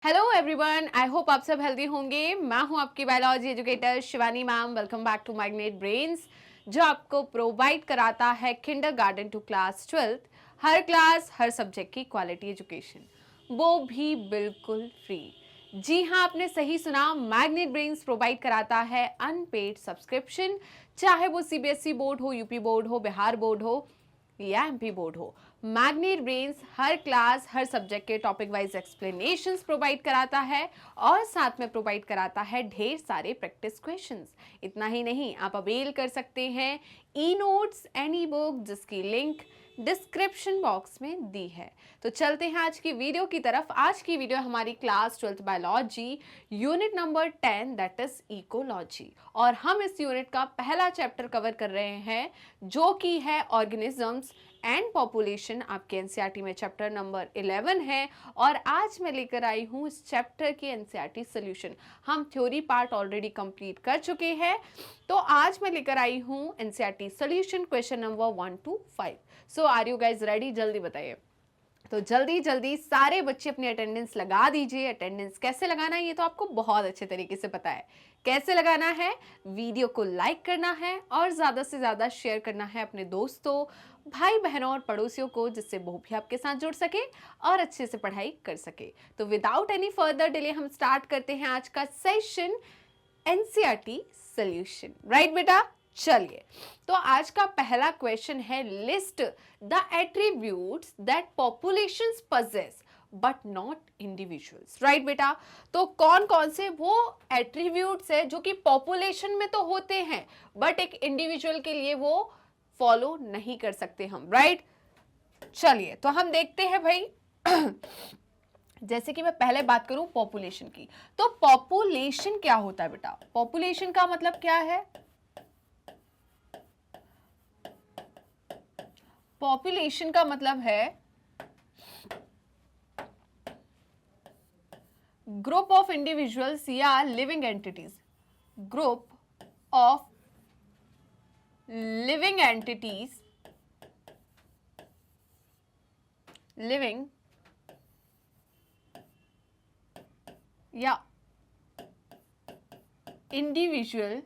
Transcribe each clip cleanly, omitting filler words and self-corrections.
Hello everyone, I hope आप सब healthy होंगे। मैं हूं आपकी biology educator Shivani ma'am. Welcome back to Magnet Brains, जो आपको प्रोवाइड कराता है किंडरगार्टन टू क्लास 12th, हर क्लास हर सब्जेक्ट की क्वालिटी एजुकेशन, वो भी बिल्कुल फ्री। जी हाँ, आपने सही सुना, मैग्नेट ब्रेन्स प्रोवाइड कराता है अनपेड सब्सक्रिप्शन, चाहे वो सीबीएसई बोर्ड हो, यूपी बोर्ड हो, बिहार बोर्ड हो या एमपी बोर्ड हो। मैग्नेट ब्रेन्स हर क्लास हर सब्जेक्ट के टॉपिक वाइज एक्सप्लेनेशंस प्रोवाइड कराता है और साथ में प्रोवाइड कराता है ढेर सारे प्रैक्टिस क्वेश्चंस। इतना ही नहीं, आप अवेल कर सकते हैं ई नोट्स एनी बुक, जिसकी लिंक डिस्क्रिप्शन बॉक्स में दी है। तो चलते हैं आज की वीडियो की तरफ। आज की वीडियो हमारी class 12th biology unit number 10 that is ecology, और हम इस यूनिट का पहला चैप्टर कवर कर रहे हैं जो कि है ऑर्गेनिजम्स एंड पॉपुलेशन। आपके एनसीईआरटी में चैप्टर नंबर 11 है और आज मैं लेकर आई हूँ इस चैप्टर की एनसीईआरटी सॉल्यूशन। हम थ्योरी पार्ट ऑलरेडी कंप्लीट कर चुके हैं, तो आज मैं लेकर आई हूँ NCERT solution question number 1 to 5। So are you guys ready? जल्दी बताइए। तो जल्दी जल्दी सारे बच्चे अपनी अटेंडेंस लगा दीजिए। अटेंडेंस कैसे लगाना है ये तो आपको बहुत अच्छे तरीके से पता है। कैसे लगाना है? वीडियो को लाइक करना है और ज़्यादा से ज़्यादा शेयर करना है अपने दोस्तों, भाई बहनों और पड़ोसियों को, जिससे वो भी आपके साथ जुड़ सके और अच्छे से पढ़ाई कर सके। तो विदाउट एनी फर्दर डिले हम स्टार्ट करते हैं आज का सेशन, एनसीईआरटी सॉल्यूशन। राइट बेटा? चलिए, तो आज का पहला क्वेश्चन है, list the attributes that populations possess but not individuals. Right बेटा? तो कौन कौन से वो एट्रीब्यूट्स है जो कि पॉपुलेशन में तो होते हैं बट एक इंडिविजुअल के लिए वो फॉलो नहीं कर सकते हम। राइट? चलिए, तो हम देखते हैं भाई। जैसे कि मैं पहले बात करूं पॉपुलेशन की, तो पॉपुलेशन क्या होता है बेटा? पॉपुलेशन का मतलब क्या है? पॉपुलेशन का मतलब है ग्रुप ऑफ इंडिविजुअल्स या living entities. Group of living entities, living या इंडिविजुअल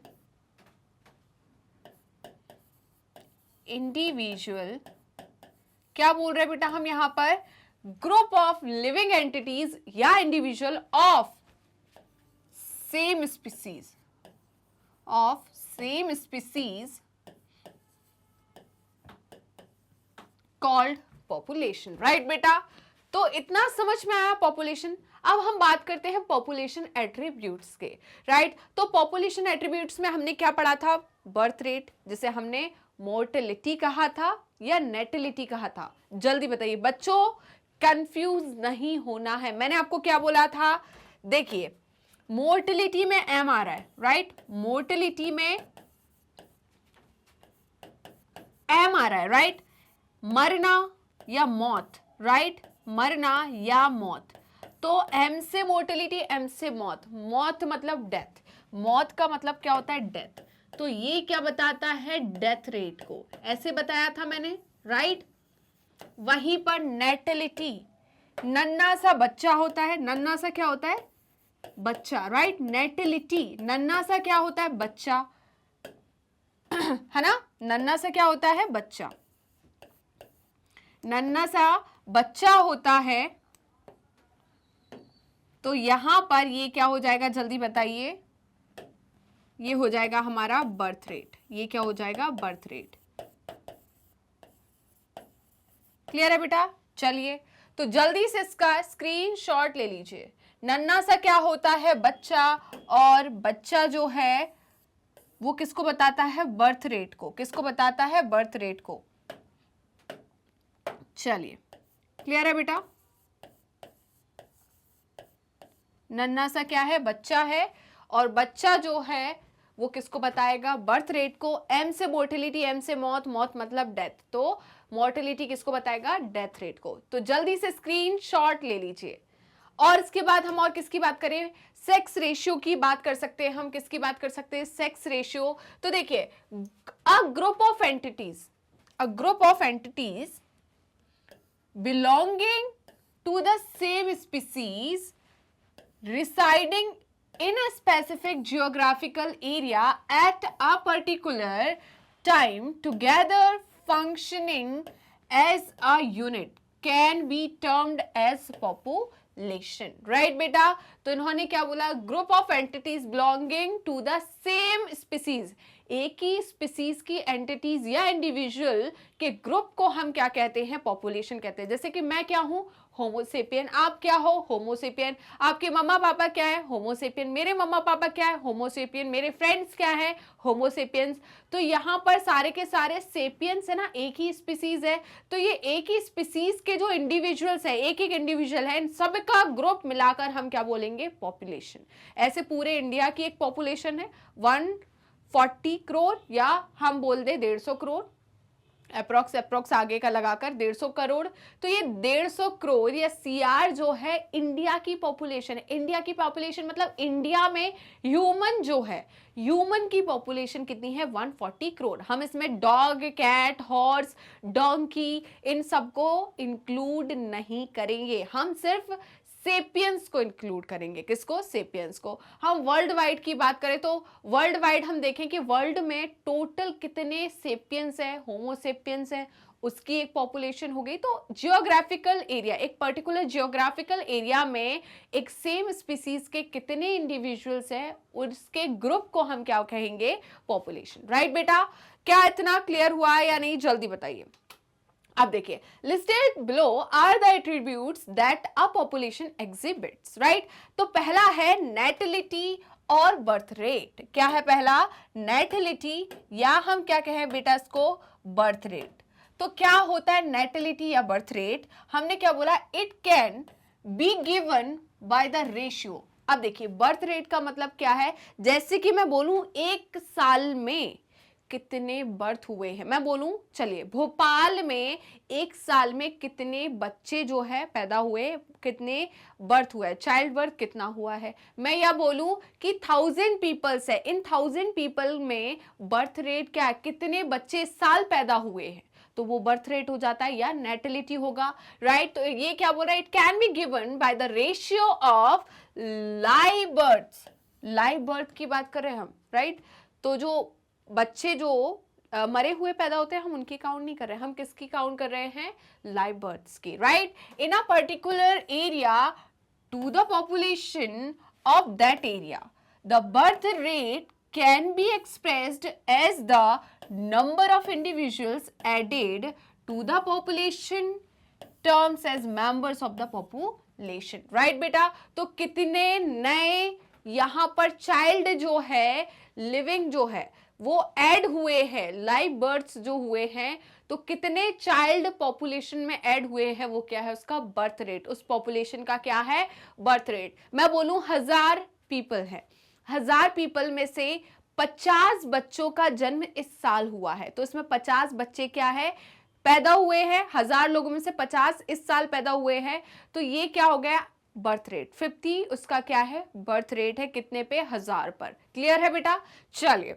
क्या बोल रहे हैं बेटा हम यहां पर? ग्रुप ऑफ लिविंग एंटिटीज या individual of same species called population. Right बेटा? तो इतना समझ में आया पॉपुलेशन। अब हम बात करते हैं पॉपुलेशन एट्रीब्यूट्स के। राइट? तो पॉपुलेशन एट्रीब्यूट्स में हमने क्या पढ़ा था? बर्थ रेट, जिसे हमने मोर्टेलिटी कहा था या नेटिलिटी कहा था। जल्दी बताइए बच्चों, कंफ्यूज नहीं होना है। मैंने आपको क्या बोला था? देखिए, मोर्टेलिटी में एम आ रहा है। राइट? मोर्टेलिटी में एम आ रहा है। राइट? मरना या मौत। राइट? मरना या मौत। तो एम से मोर्टेलिटी, एम से मौत। मौत मतलब डेथ। मौत का मतलब क्या होता है? डेथ। तो ये क्या बताता है? डेथ रेट को। ऐसे बताया था मैंने। राइट? वहीं पर नेटिलिटी, नन्ना सा बच्चा होता है। नन्ना सा क्या होता है? बच्चा। राइट? नेटिलिटी, नन्ना सा क्या होता है? बच्चा। है ना? नन्ना सा क्या होता है? बच्चा। नन्ना सा बच्चा होता है, तो यहां पर ये क्या हो जाएगा? जल्दी बताइए। ये हो जाएगा हमारा बर्थ रेट। ये क्या हो जाएगा? Birth rate. क्लियर है बेटा? चलिए, तो जल्दी से इसका स्क्रीनशॉट ले लीजिए। नन्ना सा क्या होता है? बच्चा। और बच्चा जो है वो किसको बताता है? बर्थ रेट को। किसको बताता है? बर्थ रेट को। चलिए, क्लियर है बेटा? नन्ना सा क्या है? बच्चा है, और बच्चा जो है वो किसको बताएगा? बर्थ रेट को। एम से मोर्टेलिटी, एम से मौत, मौत मतलब डेथ, तो मोर्टेलिटी किसको बताएगा? डेथ रेट को। तो जल्दी से स्क्रीनशॉट ले लीजिए। और इसके बाद हम और किसकी बात करें? सेक्स रेशियो की बात कर सकते हैं हम। किसकी बात कर सकते हैं? Sex ratio. तो देखिए, a group of entities belonging to the same species residing in a specific geographical area at a particular time together functioning as a unit can be termed as population. right बेटा, तो इन्होंने क्या बोला, group of entities belonging to the same species, एक ही species की entities या individual के ग्रुप को हम क्या कहते हैं, पॉपुलेशन कहते हैं। जैसे कि मैं क्या हूं, होमोसेपियन, आप क्या हो, होमोसेपियन, आपके मम्मा पापा क्या है, होमोसेपियन, मेरे मम्मा पापा क्या है, होमोसेपियन, मेरे फ्रेंड्स क्या है, होमोसेपियंस। तो यहाँ पर सारे के सारे सेपियंस है ना, एक ही स्पीसीज है, तो ये एक ही स्पीसीज के जो इंडिविजुअल्स है, एक एक इंडिविजुअल है, इन सब का ग्रुप मिलाकर हम क्या बोलेंगे, पॉपुलेशन। ऐसे पूरे इंडिया की एक पॉपुलेशन है 140 करोड़, या हम बोल दे 150 करोड़, अप्रोक्स आगे का लगाकर 150 करोड़। तो ये 150 करोड़ या सीआर जो है इंडिया की पॉपुलेशन है। इंडिया की पॉपुलेशन मतलब इंडिया में ह्यूमन जो है, ह्यूमन की पॉपुलेशन कितनी है, 140 करोड़। हम इसमें डॉग, कैट, हॉर्स, डोंकी इन सबको इंक्लूड नहीं करेंगे, हम सिर्फ सेपियंस को इंक्लूड करेंगे। किसको, सेपियंस को। हम वर्ल्ड वाइड की बात करें तो वर्ल्ड वाइड हम देखें कि वर्ल्ड में टोटल कितने सेपियंस है, होमोसेपियंस है, उसकी एक पॉपुलेशन हो गई। तो जियोग्राफिकल एरिया, एक पर्टिकुलर जियोग्राफिकल एरिया में एक सेम स्पीसीज के कितने इंडिविजुअल्स हैं, उसके ग्रुप को हम क्या कहेंगे, पॉपुलेशन। राइट बेटा, क्या इतना क्लियर हुआ या नहीं, जल्दी बताइए। अब देखिए, listed below are the attributes that a population exhibits. Right, तो पहला है नेटिलिटी और बर्थ रेट। क्या है पहला, नेटिलिटी, या हम क्या कहें बेटा इसको, बर्थ रेट। तो क्या होता है नेटिलिटी या बर्थ रेट, हमने क्या बोला, it can be given by the ratio. अब देखिए, बर्थ रेट का मतलब क्या है, जैसे कि मैं बोलूं एक साल में कितने बर्थ हुए हैं, मैं बोलूं, चलिए भोपाल में एक साल में कितने बच्चे जो है पैदा हुए, कितने बर्थ हुआ है, चाइल्ड बर्थ कितना हुआ है। मैं या बोलूं कि 1000 पीपल्स है, इन 1000 पीपल में बर्थ रेट क्या है, कितने बच्चे इस साल पैदा हुए हैं, तो वो बर्थ रेट हो जाता है या नेटिलिटी होगा। राइट, तो ये क्या बोल रहा है, it can be given by the ratio of live birth. Live birth की बात कर रहे हैं हम। राइट, तो जो बच्चे जो मरे हुए पैदा होते हैं, हम उनकी काउंट नहीं कर रहे हैं, हम किसकी काउंट कर रहे हैं, लाइव बर्थ्स की। Right, in a particular area to the population of that area the birth rate can be expressed as the number of individuals added to the population terms as members of the population. right बेटा, तो कितने नए यहाँ पर child जो है, living जो है, वो ऐड हुए हैं, लाइव बर्थ्स जो हुए हैं, तो कितने चाइल्ड पॉपुलेशन में ऐड हुए हैं, वो क्या है, उसका बर्थ रेट। उस पॉपुलेशन का क्या है, बर्थ रेट। मैं बोलूं 1000 पीपल है, 1000 पीपल में से 50 बच्चों का जन्म इस साल हुआ है, तो इसमें 50 बच्चे क्या है, पैदा हुए हैं। 1000 लोगों में से 50 इस साल पैदा हुए हैं, तो ये क्या हो गया, बर्थ रेट। 50 उसका क्या है, बर्थ रेट है, कितने पे, 1000 पर। क्लियर है बेटा, चलिए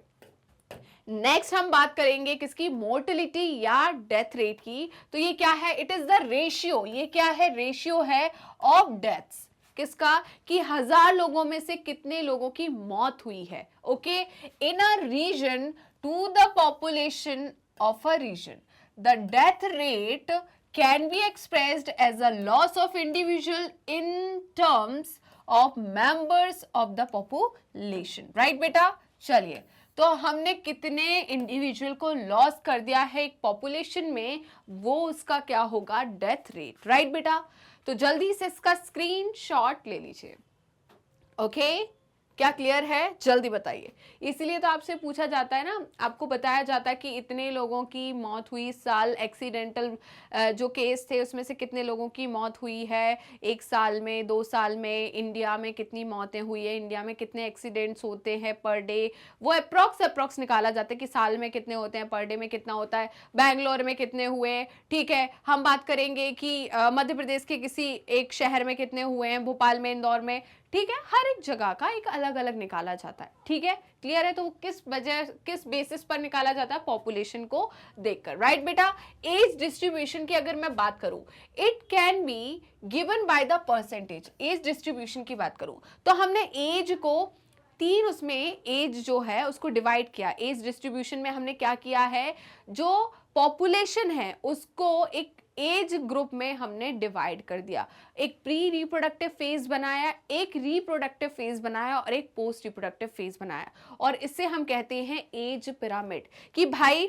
नेक्स्ट हम बात करेंगे किसकी, मोर्टेलिटी या डेथ रेट की। तो ये क्या है, इट इज द रेशियो, ये क्या है, रेशियो है ऑफ डेथ्स, किसका, कि 1000 लोगों में से कितने लोगों की मौत हुई है। Okay, in a region to the population of a region the death rate can be expressed as a loss of individual in terms of members of the population. right बेटा, चलिए, तो हमने कितने इंडिविजुअल को लॉस कर दिया है एक पॉपुलेशन में, वो उसका क्या होगा, डेथ रेट। राइट बेटा, तो जल्दी से इसका स्क्रीनशॉट ले लीजिए। ओके, क्या क्लियर है, जल्दी बताइए। इसलिए तो आपसे पूछा जाता है ना, आपको बताया जाता है कि इतने लोगों की मौत हुई इस साल, एक्सीडेंटल जो केस थे उसमें से कितने लोगों की मौत हुई है एक साल में, 2 साल में, इंडिया में कितनी मौतें हुई है, इंडिया में कितने एक्सीडेंट्स होते हैं पर डे, वो अप्रॉक्स निकाला जाता है कि साल में कितने होते हैं, पर डे में कितना होता है, बैंगलोर में कितने हुए। ठीक है, हम बात करेंगे कि मध्य प्रदेश के किसी एक शहर में कितने हुए हैं, भोपाल में, इंदौर में। ठीक है, हर एक जगह का एक अलग अलग निकाला जाता है, ठीक है, क्लियर है। तो किस बेसिस पर निकाला जाता है, पॉपुलेशन को देखकर, राइट बेटा। एज डिस्ट्रीब्यूशन की अगर मैं बात करूं, it can be given by the percentage. Age distribution की बात करूं तो हमने एज को तीन, उसमें एज जो है उसको डिवाइड किया। एज डिस्ट्रीब्यूशन में हमने क्या किया है, जो पॉपुलेशन है उसको एक एज ग्रुप में हमने डिवाइड कर दिया। एक प्री रिप्रोडक्टिव फेज बनाया, एक रिप्रोडक्टिव फेज बनाया और एक पोस्ट रिप्रोडक्टिव फेज बनाया, और इससे हम कहते हैं एज पिरामिड। कि भाई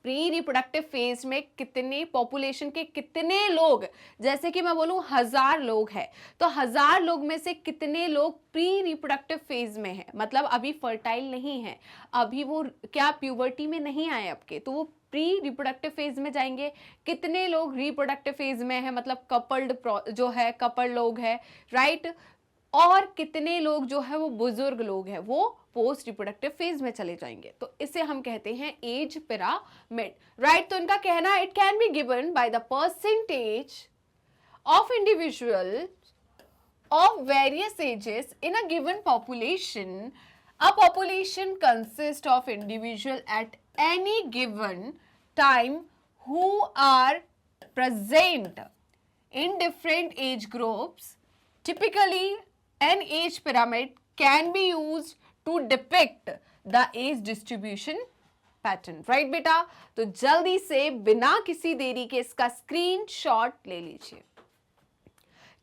प्री रिप्रोडक्टिव फेज में कितने पॉपुलेशन के कितने लोग, जैसे कि मैं बोलूं 1000 लोग हैं, तो 1000 लोग में से कितने लोग प्री रिप्रोडक्टिव फेज में हैं, मतलब अभी फर्टाइल नहीं है, अभी वो क्या प्यूबर्टी में नहीं आए आपके, तो वो प्री रिप्रोडक्टिव फेज में जाएंगे। कितने लोग रिप्रोडक्टिव फेज में है, मतलब कपल्ड जो है, कपल लोग है, राइट। और कितने लोग जो है वो बुजुर्ग लोग हैं, वो पोस्ट रिप्रोडक्टिव फेज में चले जाएंगे। तो इसे हम कहते हैं एज पिरामिड, राइट। तो इनका कहना it can be given by the percentage of individual of various ages in a given population. A population consists of individual at any given time who are present in different age groups. Typically, an age pyramid can be used to depict the age distribution pattern. Right बेटा? तो जल्दी से बिना किसी देरी के इसका screenshot ले लीजिए।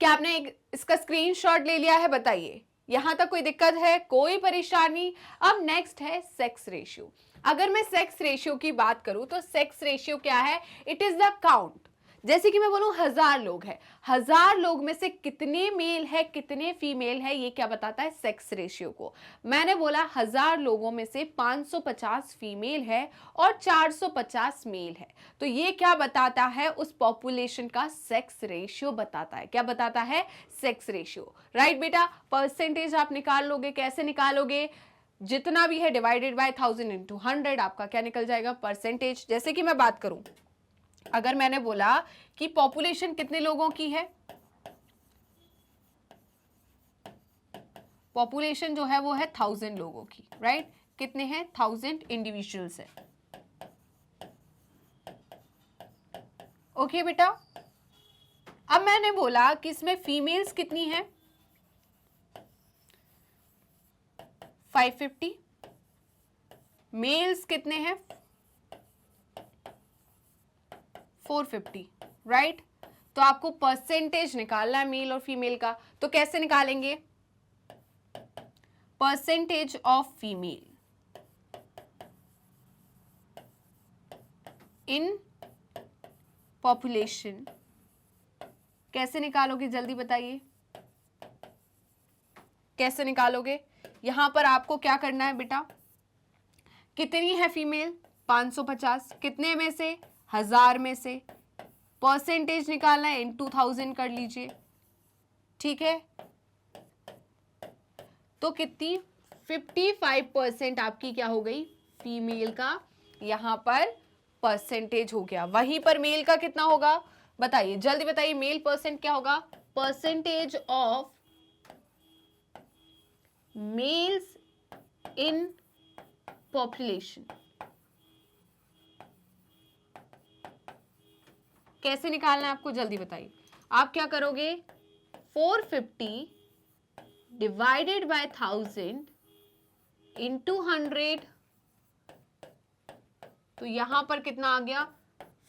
क्या आपने इसका स्क्रीनशॉट ले लिया है, बताइए। यहां तक कोई दिक्कत है, कोई परेशानी? अब नेक्स्ट है सेक्स रेशियो। अगर मैं सेक्स रेशियो की बात करूं तो सेक्स रेशियो क्या है, इट इज द काउंट। जैसे कि मैं बोलूं 1000 लोग हैं, 1000 लोग में से कितने मेल है कितने फीमेल है, ये क्या बताता है, सेक्स रेशियो को। मैंने बोला 1000 लोगों में से 550 फीमेल है और 450 मेल है, तो ये क्या बताता है, उस पॉपुलेशन का सेक्स रेशियो बताता है। क्या बताता है, सेक्स रेशियो, राइट बेटा। परसेंटेज आप निकाल लोगे, कैसे निकालोगे, जितना भी है डिवाइडेड बाय 1000 into 100, आपका क्या निकल जाएगा, परसेंटेज। जैसे कि मैं बात करूं, अगर मैंने बोला कि पॉपुलेशन कितने लोगों की है, पॉपुलेशन जो है वो है 1000 लोगों की, राइट। कितने हैं, 1000 इंडिविजुअल्स है। ओके बेटा। अब मैंने बोला कि इसमें फीमेल्स कितनी है, 550, मेल्स कितने हैं, 450, राइट। तो आपको परसेंटेज निकालना है मेल और फीमेल का, तो कैसे निकालेंगे, percentage of female in population. कैसे निकालोगे, जल्दी बताइए, कैसे निकालोगे। यहां पर आपको क्या करना है बेटा, कितनी है फीमेल, 550, कितने में से, 1000 में से, परसेंटेज निकालना है, इनटू 1000 कर लीजिए, ठीक है। तो कितनी, 55% आपकी क्या हो गई, फीमेल का यहां पर परसेंटेज हो गया। वहीं पर मेल का कितना होगा, बताइए, जल्दी बताइए, मेल परसेंट क्या होगा, percentage of males in population. कैसे निकालना है आपको, जल्दी बताइए। आप क्या करोगे, 450 डिवाइडेड बाय 1000 इंटू 100, तो यहां पर कितना आ गया,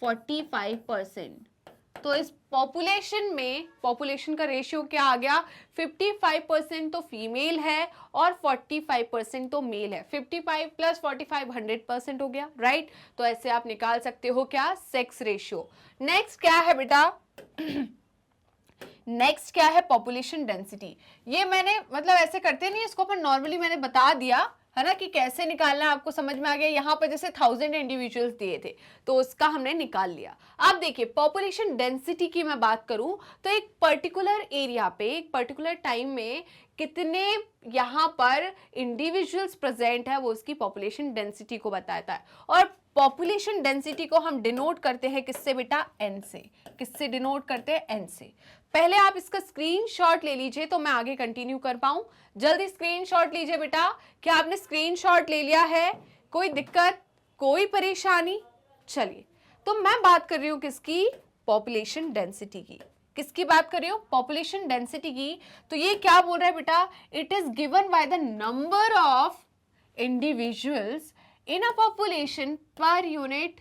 45%। तो इस पॉपुलेशन में, पॉपुलेशन का रेशियो क्या आ गया, 55% तो फीमेल है और 45% तो मेल है। 55 प्लस 45 100% हो गया, राइट। तो ऐसे आप निकाल सकते हो क्या, सेक्स रेशियो। नेक्स्ट क्या है बेटा, नेक्स्ट क्या है, पॉपुलेशन डेंसिटी। ये मैंने मतलब ऐसे करते नहीं, इसको अपन नॉर्मली मैंने बता दिया है ना, कि कैसे निकालना है, आपको समझ में आ गया। यहां पर जैसे 1000 इंडिविजुअल्स दिए थे तो उसका हमने निकाल लिया। अब देखिए, पॉपुलेशन डेंसिटी की मैं बात करूं तो एक पर्टिकुलर एरिया पे, एक पर्टिकुलर टाइम में कितने यहां पर इंडिविजुअल्स प्रेजेंट है, वो उसकी पॉपुलेशन डेंसिटी को बताता है। और पॉपुलेशन डेंसिटी को हम डिनोट करते हैं किससे बेटा, एन से। किससे डिनोट करते हैं, एन से। पहले आप इसका स्क्रीनशॉट ले लीजिए तो मैं आगे कंटिन्यू कर पाऊं। जल्दी स्क्रीनशॉट लीजिए बेटा। क्या आपने स्क्रीनशॉट ले लिया है? कोई दिक्कत, कोई परेशानी? चलिए, तो मैं बात कर रही हूं किसकी? पॉपुलेशन डेंसिटी की। किसकी बात कर रही हूं? पॉपुलेशन डेंसिटी की। तो ये क्या बोल रहा है बेटा? It is given by the number of individuals in a population per unit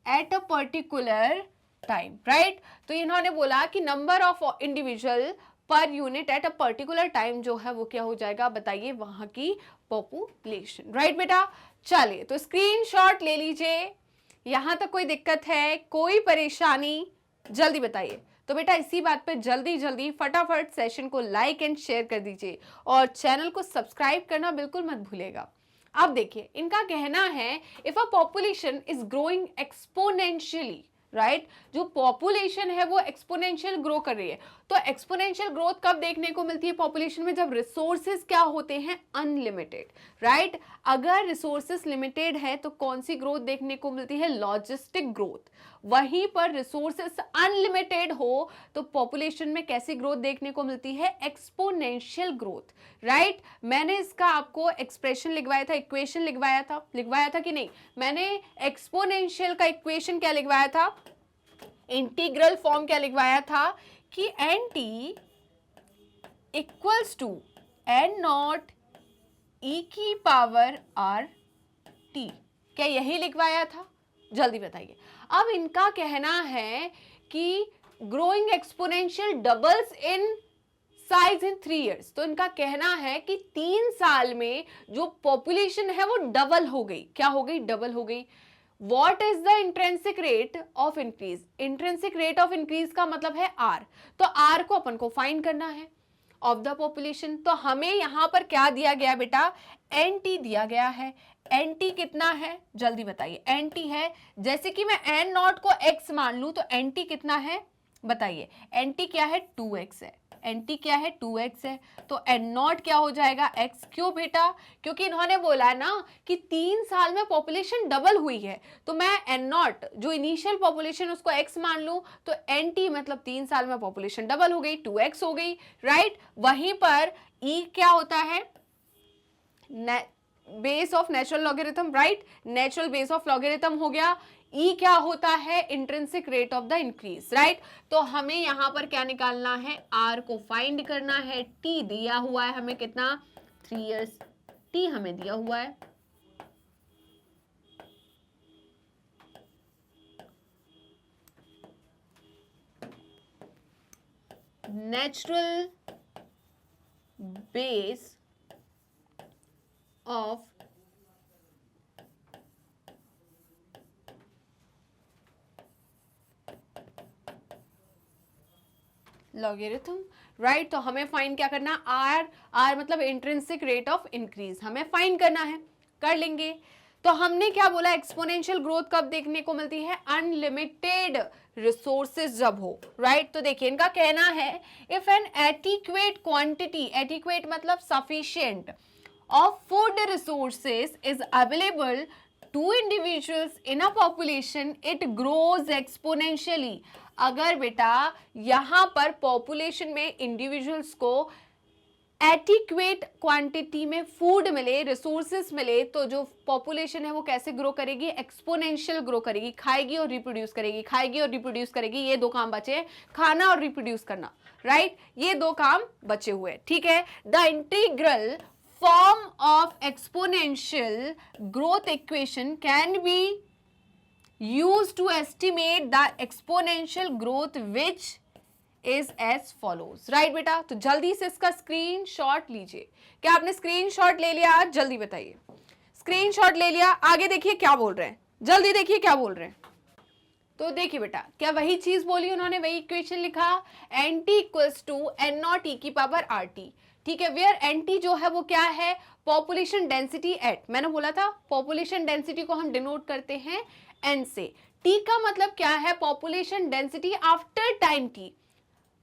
at a particular time, right? तो इन्होंने बोला कि number of individual per unit at a particular time जो है वो क्या हो जाएगा? बताइए, वहां की पॉपुलेशन, राइट बेटा? चलिए, तो स्क्रीनशॉट ले लीजिए। यहां तक कोई दिक्कत है, कोई परेशानी? जल्दी बताइए। तो बेटा इसी बात पे जल्दी जल्दी फटाफट सेशन को लाइक एंड शेयर कर दीजिए और चैनल को सब्सक्राइब करना बिल्कुल मत भूलिएगा। अब देखिए, इनका कहना है if a population is growing exponentially, right? जो पॉपुलेशन है वो एक्सपोनेंशियल ग्रो कर रही है। तो एक्सपोनेंशियल ग्रोथ कब देखने को मिलती है पॉपुलेशन में? जब रिसोर्सेज क्या होते हैं? Unlimited, right? अगर रिसोर्सेज लिमिटेड है तो कौन सी ग्रोथ देखने को मिलती है? Logistic growth. वहीं पर रिसोर्सेज अनलिमिटेड हो तो पॉपुलेशन में कैसी ग्रोथ देखने को मिलती है? Exponential growth, right? मैंने इसका आपको एक्सप्रेशन लिखवाया था, इक्वेशन लिखवाया था कि नहीं? मैंने एक्सपोनेंशियल का इक्वेशन क्या लिखवाया था? इंटीग्रल फॉर्म क्या लिखवाया था? कि N T equals to N naught E की पावर आर टी। क्या यही लिखवाया था? जल्दी बताइए। अब इनका कहना है कि growing exponential doubles in size in 3 years। तो इनका कहना है कि 3 साल में जो पॉपुलेशन है वो डबल हो गई। क्या हो गई? डबल हो गई। What is the intrinsic rate of increase? Intrinsic rate of increase का मतलब है R। तो R को अपन को फाइंड करना है ऑफ द पॉपुलेशन। तो हमें यहां पर क्या दिया गया बेटा? NT दिया गया है। NT कितना है? जल्दी बताइए। NT है, जैसे कि मैं N नॉट को X मान लूं तो NT कितना है? बताइए। NT क्या है? 2X है। NT क्या है? 2X है। तो N नॉट क्या हो जाएगा? X। क्यों बेटा? क्योंकि इन्होंने बोला ना कि 3 साल में पॉपुलेशन डबल हुई है। तो मैं N नॉट जो इनिशियल पॉपुलेशन उसको X मान लूं तो NT मतलब 3 साल में पॉपुलेशन डबल हो गई, 2X हो गई, राइट? वहीं पर E क्या होता है? Base of natural logarithm, right? Natural base of logarithm हो गया। E क्या होता है? Intrinsic rate of the increase, right? तो हमें यहां पर क्या निकालना है? R को फाइंड करना है। T दिया हुआ है हमें कितना? 3 years। T हमें दिया हुआ है। Natural base of logarithm, right? तो हमें फाइंड क्या करना? R मतलब इंट्रिंसिक रेट ऑफ इंक्रीज हमें फाइंड करना है। कर लेंगे। तो हमने क्या बोला? एक्सपोनेंशियल ग्रोथ कब देखने को मिलती है? अनलिमिटेड रिसोर्सेज जब हो, राइट? तो देखिए, इनका कहना है if an adequate quantity, adequate मतलब sufficient, of food resources is available to individuals in a population, it grows exponentially. अगर बेटा यहां पर पॉपुलेशन में इंडिविजुअल्स को एडिक्वेट क्वांटिटी में फूड मिले, रिसोर्सेस मिले, तो जो पॉपुलेशन है वो कैसे ग्रो करेगी? एक्सपोनेंशियल ग्रो करेगी। खाएगी और रिप्रोड्यूस करेगी, खाएगी और रिप्रोड्यूस करेगी। ये 2 काम बचे, खाना और रिप्रोड्यूस करना, राइट? ये 2 काम बचे हुए, ठीक है? The integral form of exponential growth equation can be used to estimate the exponential growth which is as follows, right बेटा? तो जल्दी से इसका स्क्रीनशॉट लीजिए। क्या आपने स्क्रीनशॉट ले लिया? जल्दी बताइए। स्क्रीनशॉट ले लिया? आगे देखिए क्या बोल रहे हैं, जल्दी देखिए क्या बोल रहे हैं। तो देखिए बेटा, क्या वही चीज बोली उन्होंने? वही इक्वेशन लिखा, NT equals to N naught E की पावर RT, ठीक है? वेयर NT जो है वो क्या है? पॉपुलेशन डेंसिटी एट, मैंने बोला था पॉपुलेशन डेंसिटी को हम डिनोट करते हैं N से। T का मतलब क्या है? Population density after time T।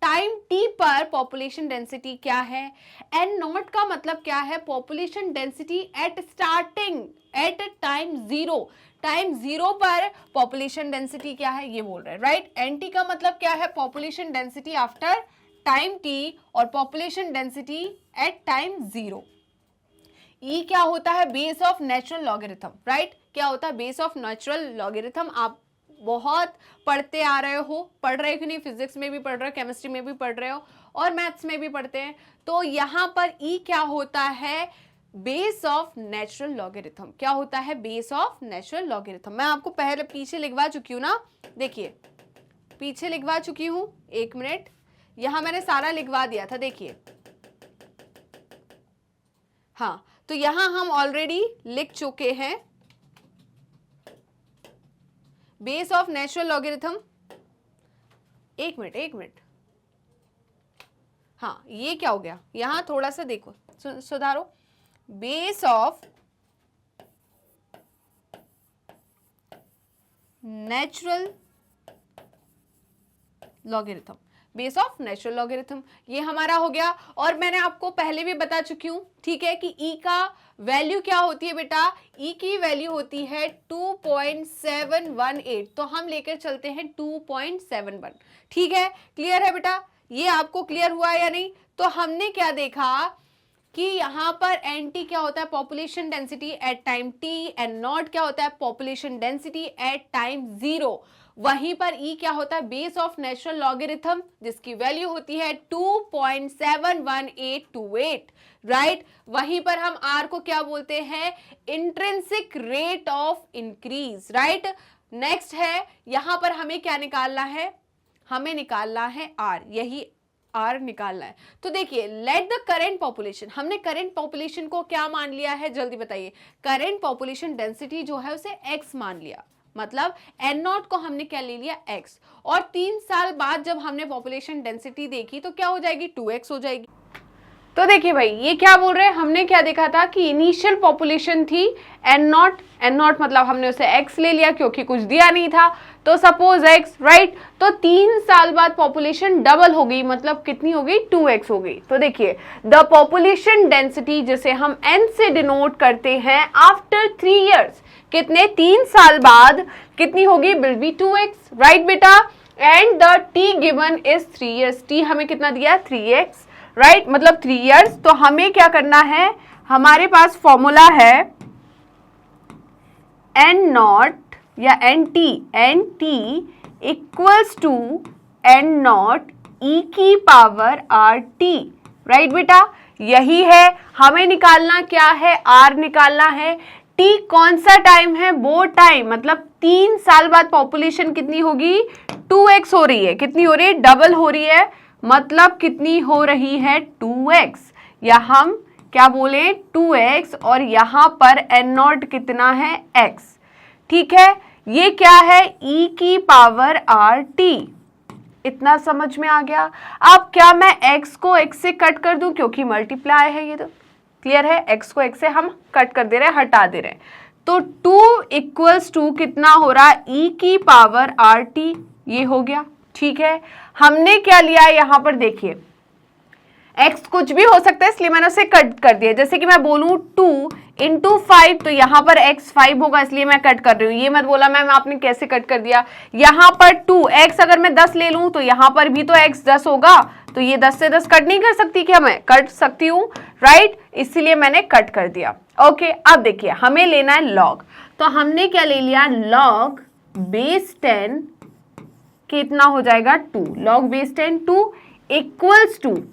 Time T पर पॉपुलेशन डेंसिटी क्या है? N नॉट का मतलब क्या है? Population density at starting, at time 0। Time 0 पर पॉपुलेशन डेंसिटी क्या है? ये बोल रहे हैं, राइट? NT का मतलब क्या है? Population density after time T और पॉपुलेशन डेंसिटी एट टाइम 0। ई क्या होता है? Base of natural logarithm, right? क्या होता है? Base of natural logarithm. आप बहुत पढ़ते आ रहे हो, पढ़ रहे हो कि नहीं? फिजिक्स में भी पढ़ रहे हो, केमिस्ट्री में भी पढ़ रहे हो और मैथ्स में भी पढ़ते हैं। तो यहाँ पर ई क्या होता है? Base of natural logarithm. क्या होता है? Base of natural logarithm. मैं आपको पहले पीछे लिखवा चुकी हूँ ना, देखिए पीछे लिखवा चुकी हूँ, एक मिनट, यहां मैंने सारा लिखवा दिया था, देखिए। हाँ, तो यहां हम ऑलरेडी लिख चुके हैं बेस ऑफ नेचुरल लॉगरिथम। एक मिनट, हाँ ये क्या हो गया? यहां थोड़ा सा देखो, सुधारो। Base of natural logarithm, base of natural logarithm, ये हमारा हो गया। और मैंने आपको पहले भी बता चुकी हूं, ठीक है, कि ई का वैल्यू क्या होती है बेटा? ई की वैल्यू होती है 2.718, तो हम लेकर चलते हैं 2.71। ठीक है, क्लियर है बेटा? ये आपको क्लियर हुआ या नहीं? तो हमने क्या देखा कि यहां पर एन टी क्या होता है? Population density at time T. N naught क्या होता है? Population density at time 0। वहीं पर ई क्या होता है? बेस ऑफ नेचुरल लॉगरिथम, जिसकी वैल्यू होती है 2.71828, राइट? वहीं पर हम आर को क्या बोलते हैं? Intrinsic rate of increase, right? Next है, यहां पर हमें क्या निकालना है? हमें निकालना है आर, यही आर निकालना है। तो देखिए, लेट द करेंट पॉपुलेशन, हमने करेंट पॉपुलेशन को क्या मान लिया है? जल्दी बताइए। करेंट पॉपुलेशन डेंसिटी जो है उसे एक्स मान लिया, मतलब एन नॉट को हमने क्या ले लिया? एक्स। और 3 साल बाद जब हमने पॉपुलेशन डेंसिटी देखी तो क्या हो जाएगी? 2x हो जाएगी। तो देखिए भाई, ये क्या बोल रहे हैं? हमने क्या देखा था कि इनिशियल पॉपुलेशन थी एन नॉट मतलब हमने उसे x ले लिया क्योंकि कुछ दिया नहीं था, तो सपोज x, राइट? तो 3 साल बाद पॉपुलेशन डबल हो गई, मतलब कितनी हो गई? 2x हो गई। तो देखिए, द पॉपुलेशन डेंसिटी जिसे हम n से डिनोट करते हैं आफ्टर 3 इयर्स, कितने? 3 साल बाद कितनी होगी? विल बी 2x, राइट बेटा? And the t given is 3 years. t हमें कितना दिया? 3x, right? मतलब 3 इयर्स। तो हमें क्या करना है? हमारे पास फॉर्मूला है एन नॉट या N T equals to N naught E की पावर आर टी, राइट बेटा? यही है हमें निकालना। क्या है? आर निकालना है। टी कौन सा टाइम है? वो टाइम, मतलब 3 साल बाद पॉपुलेशन कितनी होगी? 2x हो रही है। कितनी हो रही है? डबल हो रही है, मतलब कितनी हो रही है? 2x, या हम क्या बोले? 2x। और यहां पर n नॉट कितना है? x, ठीक है? ये क्या है? e की पावर आर टी। इतना समझ में आ गया? अब क्या मैं x को x से कट कर दूं, क्योंकि मल्टीप्लाई है ये, तो क्लियर है? x को x से हम कट कर दे रहे हैं, हटा दे रहे हैं। तो 2 इक्वल्स टू कितना हो रहा? e की पावर आर टी, ये हो गया। ठीक है, हमने क्या लिया है यहां पर? देखिए, x कुछ भी हो सकता है, इसलिए मैंने उसे कट कर दिया। जैसे कि मैं बोलूं 2 इंटू 5, तो यहां पर x 5 होगा, इसलिए मैं कट कर रही हूं। ये मत बोला मैम आपने कैसे कट कर दिया। यहां पर 2x अगर मैं 10 ले लूं तो यहां पर भी तो x 10 होगा, तो ये 10 से 10 कट नहीं कर सकती क्या? मैं कट सकती हूं, राइट? इसलिए मैंने कट कर दिया। ओके, अब देखिए, हमें लेना है लॉग। तो हमने क्या ले लिया? लॉग बेस 10 कितना हो जाएगा? 2। लॉग बेस 10 2 इक्वल्स टू,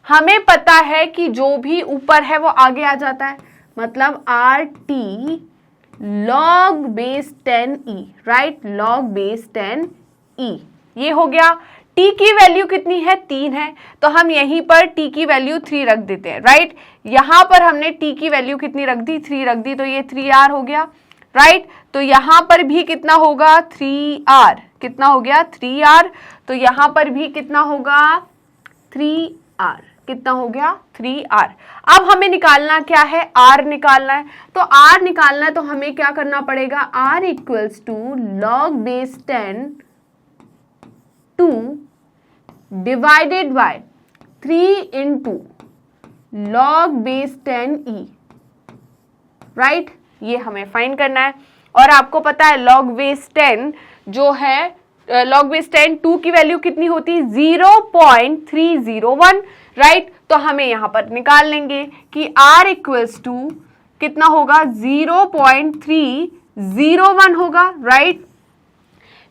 हमें पता है कि जो भी ऊपर है वो आगे आ जाता है, मतलब आर टी लॉग बेस 10 ई, राइट? लॉग बेस 10 ई, ये हो गया। t की वैल्यू कितनी है? 3 है, तो हम यहीं पर t की वैल्यू 3 रख देते हैं, राइट? यहां पर हमने t की वैल्यू कितनी रख दी? 3 रख दी, तो ये 3r हो गया, राइट? तो यहां पर भी कितना होगा? 3r। कितना हो गया? 3r। तो यहां पर भी कितना होगा? 3r। कितना हो गया? 3r। अब हमें निकालना क्या है? r निकालना है। तो r निकालना है तो हमें क्या करना पड़ेगा? r equals to log base 10 2 divided by 3 into log base 10 e, right? ये हमें फाइंड करना है। और आपको पता है लॉग बेस 10 जो है log base 10 2 की वैल्यू कितनी होती है 0.301, राइट। तो हमें यहां पर निकाल लेंगे कि r इक्वल्स टू कितना होगा 0.301 होगा, राइट,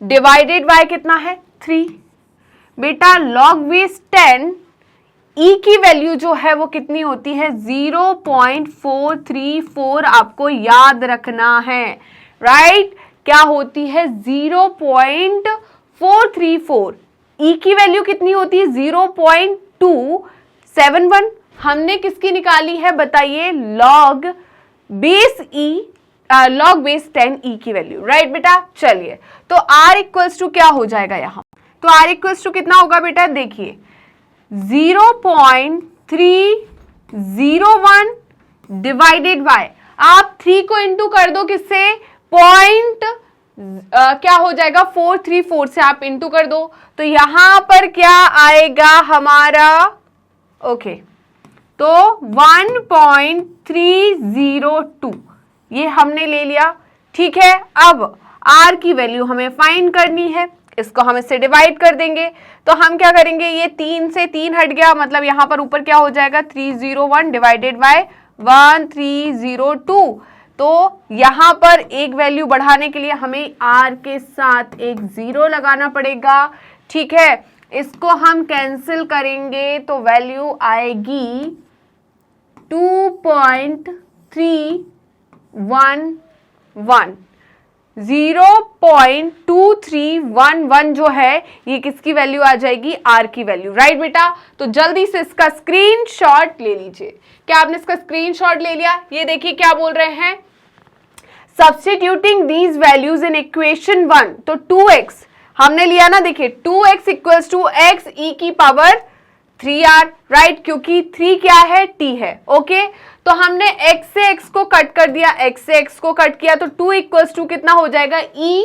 डिवाइडेड बाय कितना है 3। बेटा log base 10 e की वैल्यू जो है वो कितनी होती है 0.434, आपको याद रखना है, राइट, क्या होती है 0.434। e की वैल्यू कितनी होती है 0.271। हमने किसकी निकाली है बताइए log base 10 e की वैल्यू, राइट बेटा। चलिए तो r इक्वल्स टू क्या हो जाएगा यहां, तो r इक्वल्स टू कितना होगा बेटा, देखिए 0.301 डिवाइडेड बाय, आप 3 को इंटू कर दो किससे, क्या हो जाएगा 434 से आप इंटू कर दो, तो यहां पर क्या आएगा हमारा, ओके, तो 1.302 ये हमने ले लिया, ठीक है। अब r की वैल्यू हमें फाइंड करनी है, इसको हम इससे डिवाइड कर देंगे, तो हम क्या करेंगे, ये 3 से 3 हट गया, मतलब यहां पर ऊपर क्या हो जाएगा 301 डिवाइडेड बाय 1302। तो यहां पर एक वैल्यू बढ़ाने के लिए हमें r के साथ एक 0 लगाना पड़ेगा, ठीक है। इसको हम कैंसिल करेंगे तो वैल्यू आएगी 2.311। 0.2311 जो है ये किसकी वैल्यू आ जाएगी, r की वैल्यू, राइट बेटा। तो जल्दी से इसका स्क्रीनशॉट ले लीजिए। क्या आपने इसका स्क्रीनशॉट ले लिया, ये देखिए क्या बोल रहे हैं, substituting these values in equation 1, तो 2x हमने लिया ना, देखिए 2x equals to x e की पावर 3r, राइट, क्योंकि 3 क्या है t है, ओके। तो हमने x से x को कट कर दिया, x से x को कट किया, तो 2 इक्वल्स टू कितना हो जाएगा e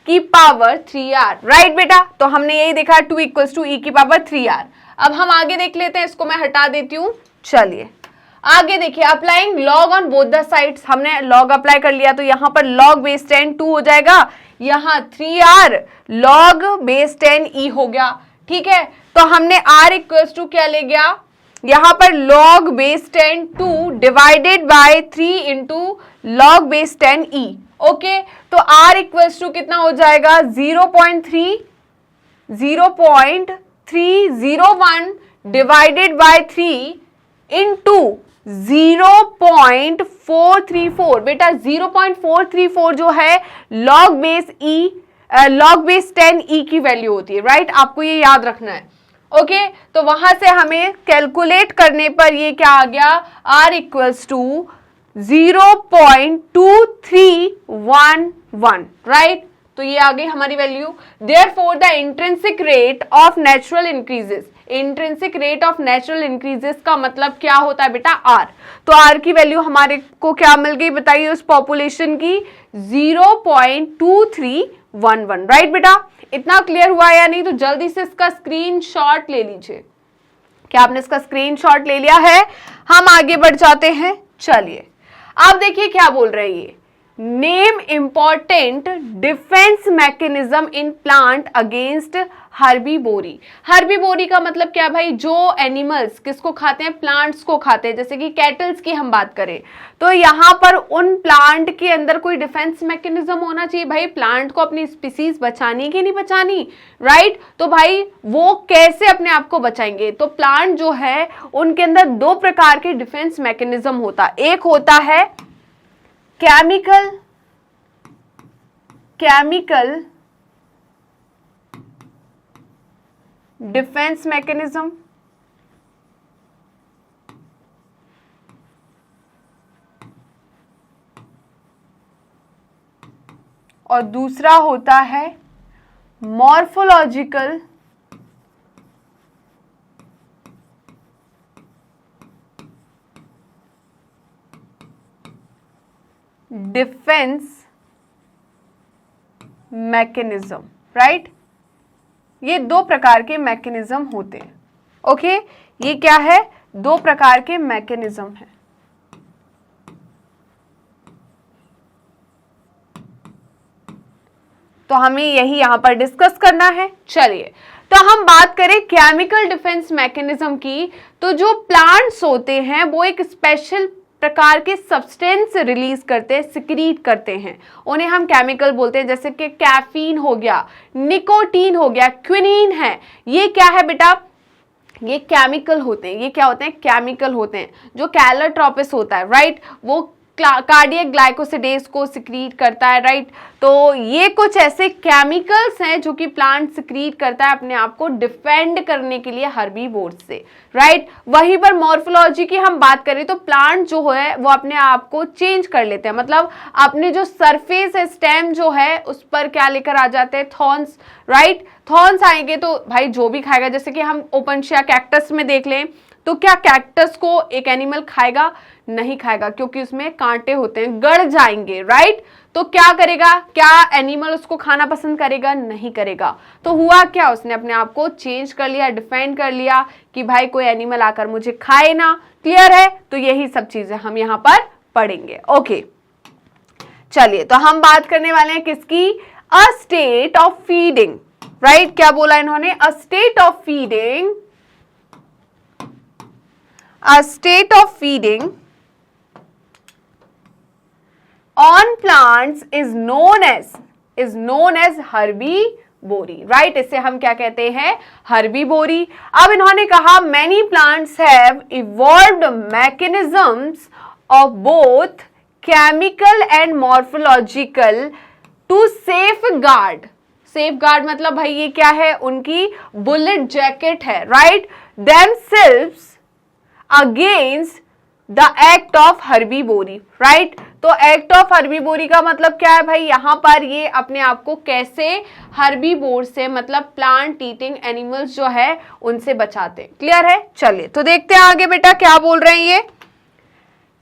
की पावर 3r, राइट बेटा। तो हमने यही देखा 2 इक्वल्स टू e की पावर 3r। अब हम आगे देख लेते हैं, इसको मैं हटा देती हूं। चलिए आगे देखिए, applying log on both the sides, हमने लॉग अप्लाई कर लिया, तो यहां पर log base 10 2 हो जाएगा, यहां 3r log base 10 e हो गया, ठीक है। तो हमने r इक्वल्स टू क्या ले गया, यहां पर log base 10 2 divided by 3 into log base 10 e, okay. तो r इक्वल्स टू कितना हो जाएगा 0.301 डिवाइडेड बाय 3 इंटू 0.434, बेटा 0.434 जो है log base 10 e की वैल्यू होती है, राइट, आपको ये याद रखना है, ओके। तो वहां से हमें कैलकुलेट करने पर ये क्या आ गया, r इक्वल्स टू 0.2311, राइट। तो ये आ गई हमारी value. Therefore the intrinsic rate of natural increases, intrinsic rate of natural increases का मतलब क्या होता है बेटा, r। तो r की वैल्यू हमारे को क्या मिल गई बताइए, उस पॉपुलेशन की 0.2311, राइट बेटा। इतना क्लियर हुआ या नहीं, तो जल्दी से इसका स्क्रीनशॉट ले लीजिए। क्या आपने इसका स्क्रीनशॉट ले लिया है, हम आगे बढ़ जाते हैं। चलिए आप देखिए क्या बोल रही है, name important defence mechanism in plant against herbivory. Herbivory का मतलब क्या भाई, जो एनिमल्स किसको खाते हैं, प्लांट्स को खाते हैं, जैसे कि कैटल्स की हम बात करें, तो यहाँ पर उन प्लांट के अंदर कोई डिफेंस मैकेनिज्म होना चाहिए भाई, प्लांट को अपनी स्पीसीज बचानी कि नहीं बचानी, राइट। तो भाई वो कैसे अपने आप को बचाएंगे, तो प्लांट जो है उनके अंदर 2 प्रकार के डिफेंस मैकेनिज्म होता है, एक होता है केमिकल डिफेंस मैकेनिज्म, और दूसरा होता है मॉर्फोलॉजिकल डिफेंस मैकेनिज्म, राइट। ये 2 प्रकार के मैकेनिज्म होते हैं, ओके। ये क्या है, 2 प्रकार के मैकेनिज्म है। तो हमें यही यहाँ पर डिस्कस करना है। चलिए, तो हम बात करें केमिकल डिफेंस मैकेनिज्म की, तो जो प्लांट्स होते हैं वो एक स्पेशल प्रकार के सब्सटेंस रिलीज करते हैं, सिक्रीट करते हैं, उन्हें हम केमिकल बोलते हैं। जैसे कि कैफीन हो गया, निकोटीन हो गया, क्विनीन है, ये क्या है बेटा, ये केमिकल होते हैं। ये क्या होते हैं, केमिकल होते हैं। जो कैलोट्रोपिस होता है, राइट, वो कार्डियक ग्लाइकोसिडेज को सिक्रीट करता है, राइट। तो ये कुछ ऐसे केमिकल्स हैं जो कि प्लांट सिक्रीट करता है अपने आप को डिफेंड करने के लिए हर्बीवोर्स से, राइट। वहीं पर मॉर्फोलॉजी की हम बात करें तो प्लांट जो है वो अपने आप को चेंज कर लेते हैं, मतलब अपने जो सरफेस है, स्टेम जो है, उस पर क्या लेकर आ जाते हैं, थॉर्न्स, राइट। थॉर्न्स आएंगे तो भाई जो भी खाएगा, जैसे कि हम ओपनशिया कैक्टस में देख लें, तो क्या कैक्टस को एक एनिमल खाएगा, नहीं खाएगा, क्योंकि उसमें कांटे होते हैं, गड़ जाएंगे, राइट। तो क्या करेगा, क्या एनिमल उसको खाना पसंद करेगा, नहीं करेगा। तो हुआ क्या, उसने अपने आप को चेंज कर लिया, डिफेंड कर लिया कि भाई कोई एनिमल आकर मुझे खाए ना। क्लियर है, तो यही सब चीजें हम यहाँ पर पढ़ेंगे। ओके, चलिए, तो हम बात करने वाले हैं किसकी, a state of feeding, right. क्या बोला इन्होंने, a state of feeding, a state of feeding on plants is known as herbivory, right। इसे हम क्या कहते हैं, हर्बीवोरी। अब इन्होंने कहा many plants have evolved mechanisms of both chemical and morphological to safeguard मतलब भाई ये क्या है, उनकी बुलेट जैकेट है, right, themselves against the act of herbivory, right. तो एक्ट ऑफ हर्बीवोरी का मतलब क्या है भाई, यहां पर ये अपने आप को कैसे हर्बीवोर से, मतलब प्लांट ईटिंग एनिमल्स जो है उनसे बचाते हैं। क्लियर है, चलिए तो देखते हैं आगे बेटा क्या बोल रहे हैं ये।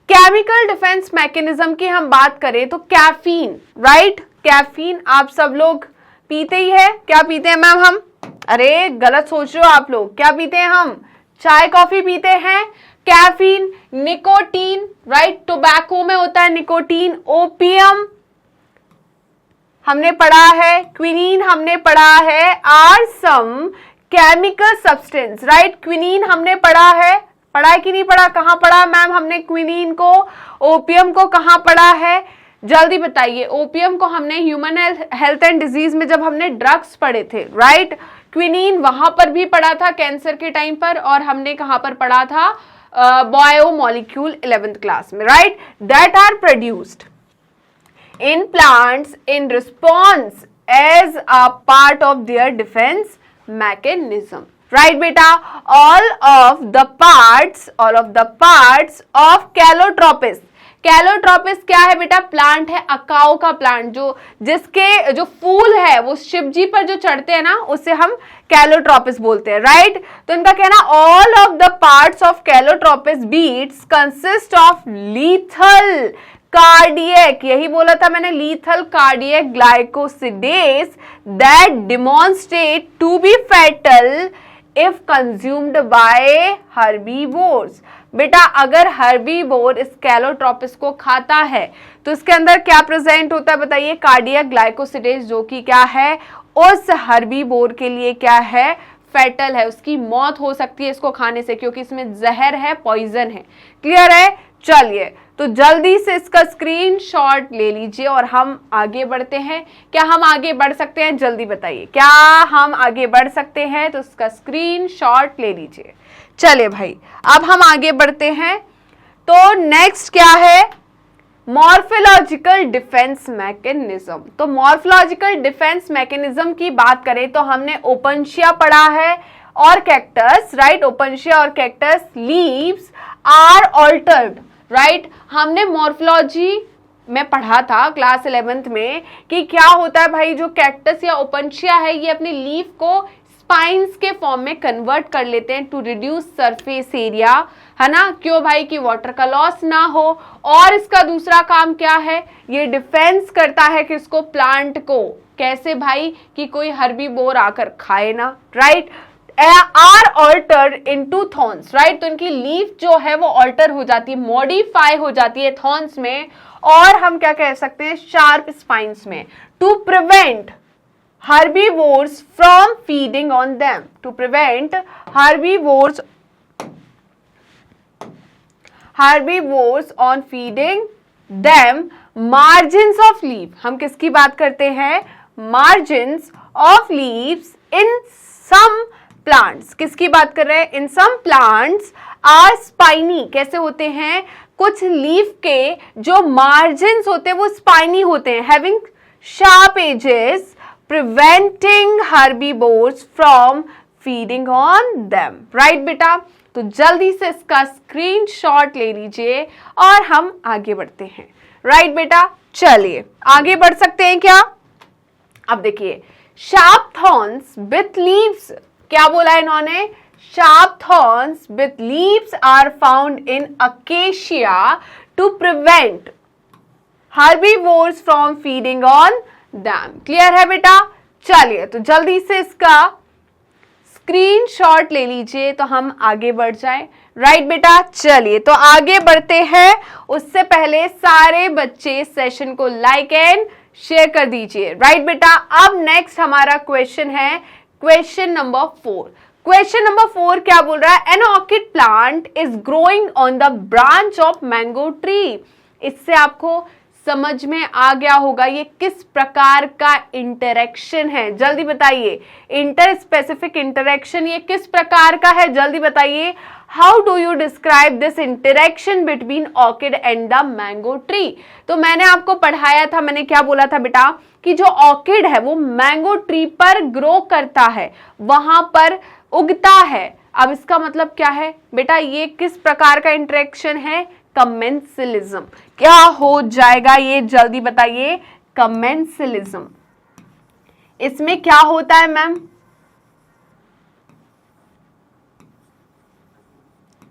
केमिकल डिफेंस मैकेनिज्म की हम बात करें तो कैफीन, राइट, कैफीन आप सब लोग पीते ही है। क्या पीते हैं मैम हम, अरे गलत सोच रहे हो आप लोग, क्या पीते हैं हम, चाय कॉफी पीते हैं। कैफीन, निकोटीन, राइट, टोबैको में होता है निकोटीन, ओपियम हमने पढ़ा है, क्विनीन हमने पढ़ा है, are some chemical substance, right. Quinine हमने पढ़ा है कि नहीं पढ़ा, कहां पढ़ा मैम हमने क्विनीन को, ओपियम को कहां पढ़ा है, जल्दी बताइए। ओपियम को हमने ह्यूमन हेल्थ एंड डिजीज में जब हमने ड्रग्स पढ़े थे, राइट। क्विनीन वहां पर भी पढ़ा था कैंसर के टाइम पर, और हमने कहां पर पढ़ा था, बायोमोलिक्यूल 11th क्लास में, right. That are produced in plants in response as a part of their defence mechanism, right बेटा। All of the parts of calotropis, calotropis क्या है बेटा, प्लांट है, अकाओ का प्लांट, जिसके जो फूल है वो शिव जी पर जो चढ़ते हैं ना, उसे हम कैलोट्रोपिस बोलते हैं, राइट। तो इनका कहना, all of the parts of calotropis beats consist of lethal cardiac, यही बोला था मैंने, lethal cardiac glycosides that demonstrate to be fatal if consumed by herbivores. बेटा अगर हर्बीवोर इस कैलोट्रोपिस को खाता है तो इसके अंदर क्या प्रेजेंट होता है बताइए, कार्डियक ग्लाइकोसिडेज, जो कि क्या है, उस हर्बीवोर के लिए क्या है, फैटल है, उसकी मौत हो सकती है इसको खाने से, क्योंकि इसमें जहर है, पॉइजन है। क्लियर है, चलिए तो जल्दी से इसका स्क्रीनशॉट ले लीजिए और हम आगे बढ़ते हैं। क्या हम आगे बढ़ सकते हैं, जल्दी बताइए, क्या हम आगे बढ़ सकते हैं, तो इसका स्क्रीनशॉट ले लीजिए। चलिए भाई अब हम आगे बढ़ते हैं। तो नेक्स्ट क्या है, मॉर्फोलॉजिकल डिफेंस मैकेनिज्म। तो मॉर्फोलॉजिकल डिफेंस मैकेनिज्म की बात करें तो हमने ओपनशिया पढ़ा है और कैक्टस, राइट। ओपनशिया और cactus leaves are altered, right. हमने मॉर्फोलॉजी में पढ़ा था क्लास 11th में कि क्या होता है भाई, जो कैक्टस या ओपनशिया है ये अपनी लीफ को स्पाइन्स के फॉर्म में कन्वर्ट कर लेते हैं टू रिड्यूस सरफेस एरिया, है ना, क्यों भाई, कि वाटर का लॉस ना हो। और इसका दूसरा काम क्या है, ये डिफेंस करता है कि इसको, प्लांट को, कैसे भाई, कि कोई हर्बीवोर आकर खाए ना, right. Are altered into thorns, right. तो इनकी लीफ जो है वो ऑल्टर हो जाती है, मॉडिफाई हो जाती है थॉर्न्स में, और हम क्या कह सकते हैं, शार्प स्पाइन्स में, to prevent herbivores from feeding on them, to prevent herbivores on feeding them, margins of leaf, हम किसकी बात करते हैं, margins of leaves in some plants, किसकी बात कर रहे हैं, in some plants are spiny, कैसे होते हैं, कुछ लीफ के जो मार्जिन्स होते हैं वो स्पाइनी होते हैं, having sharp edges, preventing herbivores from feeding on them, right बेटा। तो जल्दी से इसका स्क्रीनशॉट ले लीजिए और हम आगे बढ़ते हैं, राइट बेटा। चलिए आगे बढ़ सकते हैं क्या। अब देखिए, शार्प थॉर्न्स विथ लीव्स, क्या बोला इन्होंने, sharp thorns with leaves are found in acacia to prevent herbivores from feeding on them, clear है बेटा। चलिए तो जल्दी से इसका स्क्रीनशॉट ले लीजिए तो हम आगे बढ़ जाएं, राइट बेटा। चलिए तो आगे बढ़ते हैं, उससे पहले सारे बच्चे सेशन को लाइक एंड शेयर कर दीजिए, राइट बेटा। अब नेक्स्ट हमारा क्वेश्चन है क्वेश्चन नंबर 4। क्वेश्चन नंबर 4 क्या बोल रहा है, an orchid plant is growing on the branch of mango tree. इससे आपको समझ में आ गया होगा ये किस प्रकार का इंटरेक्शन है, जल्दी बताइए। इंटर स्पेसिफिक इंटरेक्शन ये किस प्रकार का है, जल्दी बताइए। How do you describe this interaction between orchid and the mango tree. तो मैंने आपको पढ़ाया था, मैंने क्या बोला था बेटा, कि जो ऑर्किड है वो मैंगो ट्री पर ग्रो करता है, वहां पर उगता है। अब इसका मतलब क्या है बेटा, ये किस प्रकार का इंटरेक्शन है, कमेंसिलिज्म। क्या हो जाएगा ये, जल्दी बताइए, कमेंसिलिज्म। इसमें क्या होता है मैम,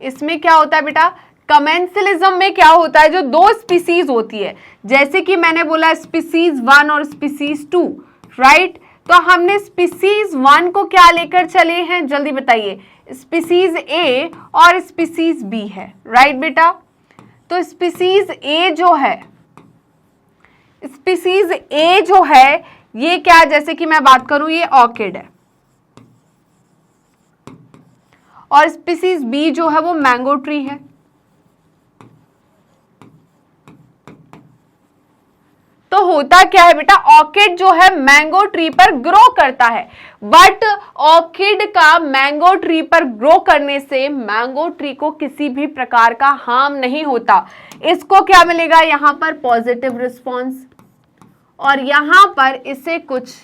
इसमें क्या होता है बेटा, कमेंसिलिज्म में क्या होता है, जो दो स्पीसीज होती है, जैसे कि मैंने बोला स्पीसीज 1 और स्पीसीज 2, राइट। तो हमने स्पीसीज 1 को क्या लेकर चले हैं, जल्दी बताइए, स्पीसीज ए और स्पीसीज बी है, राइट बेटा। तो स्पीसीज ए जो है, स्पीसीज ए जो है ये क्या, जैसे कि मैं बात करूं ये ऑर्किड है, और स्पीसीज बी जो है वो मैंगो ट्री है। तो होता क्या है बेटा, ऑर्किड जो है मैंगो ट्री पर ग्रो करता है, बट ऑर्किड का मैंगो ट्री पर ग्रो करने से मैंगो ट्री को किसी भी प्रकार का हार्म नहीं होता। इसको क्या मिलेगा, यहां पर पॉजिटिव रिस्पॉन्स, और यहां पर इसे कुछ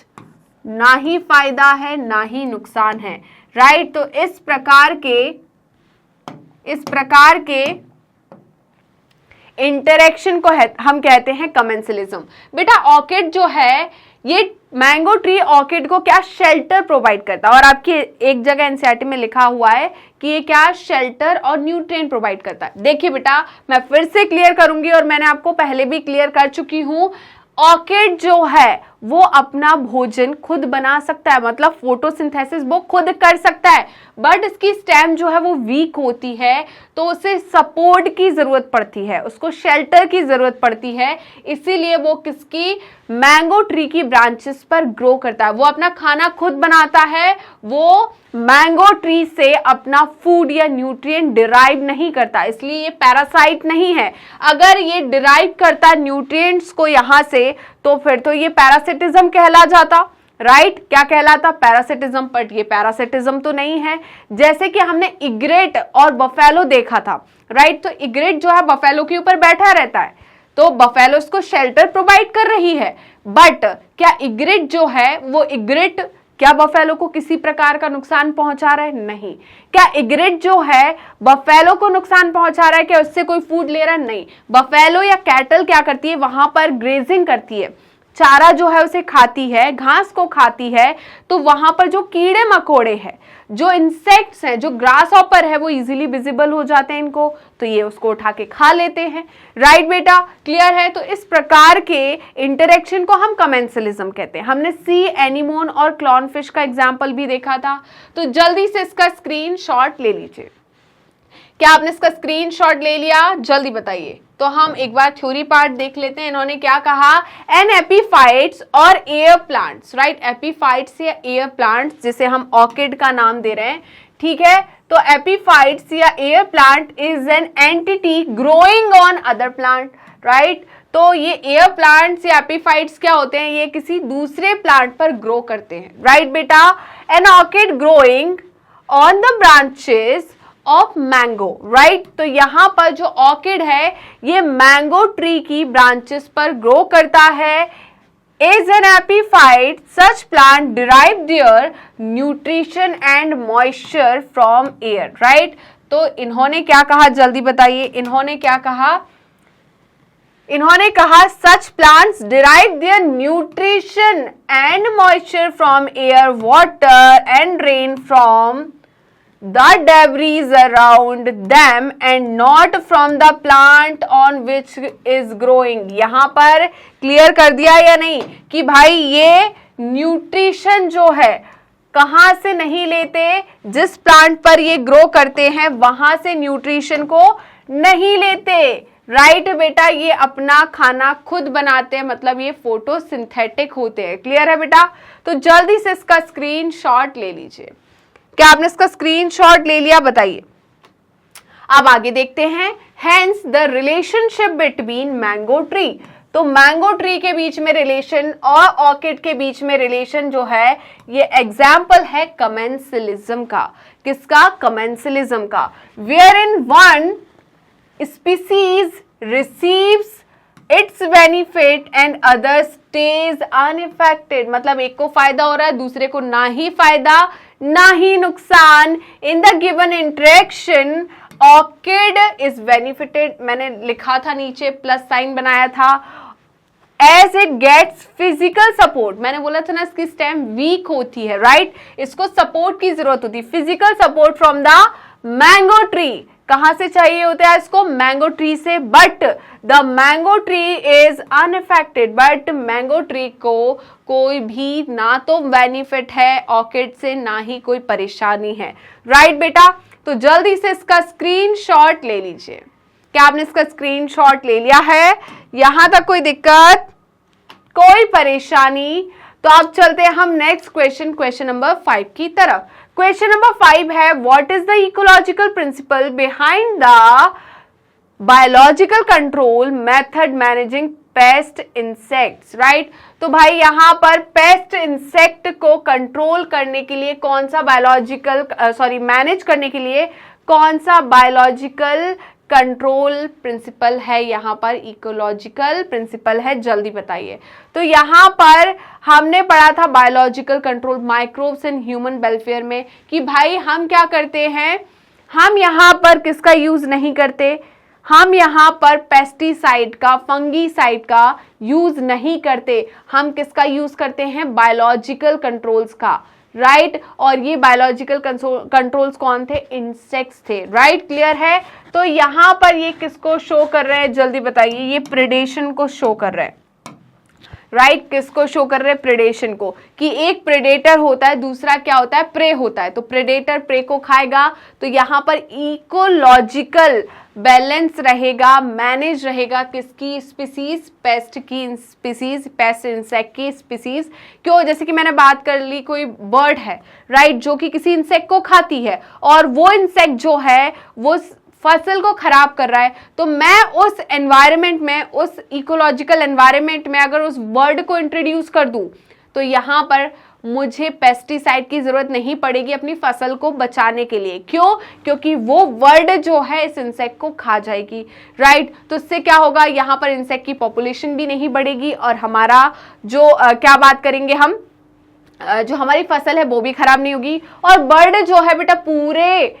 ना ही फायदा है ना ही नुकसान है, राइट। तो इस प्रकार के इंटरेक्शन को हम कहते हैं कमेंसिलिज्म। बेटा ऑर्किड जो है, ये मैंगो ट्री ऑर्किड को क्या शेल्टर प्रोवाइड करता है, और आपकी एक जगह एनसीईआरटी में लिखा हुआ है कि ये क्या शेल्टर और न्यूट्रिएंट प्रोवाइड करता है। देखिए बेटा, मैं फिर से क्लियर करूंगी और मैंने आपको पहले भी क्लियर कर चुकी हूं, ऑर्किड जो है वो अपना भोजन खुद बना सकता है, मतलब फोटोसिंथेसिस वो खुद कर सकता है, बट इसकी स्टेम जो है वो वीक होती है, तो उसे सपोर्ट की जरूरत पड़ती है, उसको शेल्टर की जरूरत पड़ती है, इसीलिए वो किसकी, मैंगो ट्री की ब्रांचेस पर ग्रो करता है। वो अपना खाना खुद बनाता है, वो मैंगो ट्री से अपना फूड या न्यूट्रिएंट डिराइव नहीं करता, इसलिए ये पैरासाइट नहीं है। अगर ये डिराइव करता न्यूट्रिएंट्स को यहां से, तो फिर तो ये पैरासिटिज्म कहला जाता, राइट। क्या कहलाता, पैरासिटिज्म, बट ये पैरासिटिज्म तो नहीं है। जैसे कि हमने इग्रेट और बफेलो देखा था, राइट। तो इग्रेट जो है बफेलो के ऊपर बैठा रहता है, तो बफेलो इसको शेल्टर प्रोवाइड कर रही है, बट क्या इग्रेट जो है वो इग्रेट क्या बफेलो को किसी प्रकार का नुकसान पहुंचा रहा है, नहीं। क्या इग्रेट जो है बफेलो को नुकसान पहुंचा रहा है, क्या उससे कोई फूड ले रहा है, नहीं। बफेलो या कैटल क्या करती है, वहां पर ग्रेजिंग करती है, चारा जो है उसे खाती है, घास को खाती है, तो वहां पर जो कीड़े मकोड़े हैं, जो इंसेक्ट्स हैं, जो ग्रास हॉपर है, वो इजीली विजिबल हो जाते हैं इनको, तो ये उसको उठा के खा लेते हैं, राइट बेटा, क्लियर है। तो इस प्रकार के इंटरेक्शन को हम कमेंसिलिज्म कहते हैं। हमने सी एनीमोन और क्लॉनफिश का एग्जाम्पल भी देखा था, तो जल्दी से इसका स्क्रीनशॉट ले लीजिए। क्या आपने इसका स्क्रीनशॉट ले लिया? जल्दी बताइए। तो हम एक बार थ्योरी पार्ट देख लेते हैं। इन्होंने क्या कहा, एन एपीफाइट्स और एयर प्लांट्स, राइट, एपीफाइट्स या एयर प्लांट्स, जिसे हम ऑर्किड का नाम दे रहे हैं, ठीक है। तो एपीफाइट्स या air plant is an entity growing on other plant, right. तो ये एयर प्लांट्स या एपीफाइट्स क्या होते हैं, ये किसी दूसरे प्लांट पर ग्रो करते हैं, राइट बेटा। An orchid growing on the branches of mango, right. तो यहां पर जो ऑर्किड है ये मैंगो ट्री की ब्रांचेस पर ग्रो करता है। Is an epiphyte, such plant derive their nutrition and moisture from air, right. तो इन्होंने क्या कहा, जल्दी बताइए, इन्होंने क्या कहा, इन्होंने कहा सच plants derive their nutrition and moisture from air, water and rain from the debris around them and not from the plant on which is growing। यहां पर क्लियर कर दिया या नहीं कि भाई ये न्यूट्रिशन जो है कहां से नहीं लेते, जिस प्लांट पर ये ग्रो करते हैं वहां से न्यूट्रिशन को नहीं लेते, राइट बेटा। ये अपना खाना खुद बनाते हैं, मतलब ये फोटोसिंथेटिक होते हैं। क्लियर है बेटा? तो जल्दी से इसका स्क्रीनशॉट ले लीजिए। क्या आपने इसका स्क्रीनशॉट ले लिया? बताइए। अब आगे देखते हैं। Hence the relationship between mango tree, तो मैंगो ट्री के बीच में रिलेशन और ऑर्किड के बीच में रिलेशन जो है ये एग्जाम्पल है कमेंसलिज्म का। किसका? कमेंसलिज्म का। Where in one species receives its benefit and other stage unaffected, मतलब एक को फायदा हो रहा है, दूसरे को ना ही फायदा ना ही नुकसान। In the given interaction orchid is benefited, मैंने लिखा था नीचे प्लस साइन बनाया था, as it gets physical support. मैंने बोला था ना इसकी स्टेम वीक होती है, राइट, इसको सपोर्ट की जरूरत होती है, physical support from the mango tree. कहां से चाहिए होता है इसको? मैंगो ट्री से। But the mango tree is unaffected, but mango tree को कोई भी ना तो बेनिफिट है ऑर्किड से, ना ही कोई परेशानी है, राइट बेटा। तो जल्दी से इसका स्क्रीनशॉट ले लीजिए। क्या आपने इसका स्क्रीनशॉट ले लिया है? यहां तक कोई दिक्कत, कोई परेशानी? तो अब चलते हैं हम नेक्स्ट क्वेश्चन, क्वेश्चन नंबर 5 की तरफ। क्वेश्चन नंबर 5 है, what is the ecological principle behind the biological control method managing pest insects, right. तो भाई यहां पर पेस्ट इंसेक्ट को कंट्रोल करने के लिए कौन सा बायोलॉजिकल मैनेज करने के लिए कौन सा बायोलॉजिकल कंट्रोल प्रिंसिपल है, यहां पर इकोलॉजिकल प्रिंसिपल है, जल्दी बताइए। तो यहां पर हमने पढ़ा था biological control microbes and human welfare में कि भाई हम क्या करते हैं, हम यहां पर किसका यूज नहीं करते, हम यहां पर पेस्टिसाइड का, फंगीसाइड का यूज नहीं करते, हम किसका यूज करते हैं? बायोलॉजिकल कंट्रोल्स का, राइट। और ये बायोलॉजिकल कंट्रोल्स कौन थे? इंसेक्ट्स थे, राइट। क्लियर है? तो यहां पर ये किसको शो कर रहे हैं, जल्दी बताइए। ये प्रेडेशन को शो कर रहे हैं, राइट। किसको शो कर रहे हैं? प्रेडेशन को, कि एक प्रेडेटर होता है, दूसरा क्या होता है? प्रे होता है। तो प्रेडेटर प्रे को खाएगा, तो यहां पर इकोलॉजिकल बैलेंस रहेगा, मैनेज रहेगा किसकी स्पीसीज? पेस्ट की स्पीसीज, पेस्ट इंसेक्ट की स्पीसीज। क्यों? जैसे कि मैंने बात कर ली, कोई बर्ड है, राइट, जो कि किसी इंसेक्ट को खाती है और वो इंसेक्ट जो है वो फसल को खराब कर रहा है, तो मैं उस एनवायरनमेंट में, उस इकोलॉजिकल एनवायरनमेंट में अगर उस बर्ड को इंट्रोड्यूस कर दूं तो यहां पर मुझे पेस्टिसाइड की जरूरत नहीं पड़ेगी अपनी फसल को बचाने के लिए। क्यों? क्योंकि वो बर्ड जो है इस इंसेक्ट को खा जाएगी, राइट। तो इससे क्या होगा? यहां पर इंसेक्ट की पॉपुलेशन भी नहीं बढ़ेगी और हमारा जो क्या बात करेंगे हम, जो हमारी फसल है वो भी खराब नहीं होगी। और बर्ड जो है बेटा पूरे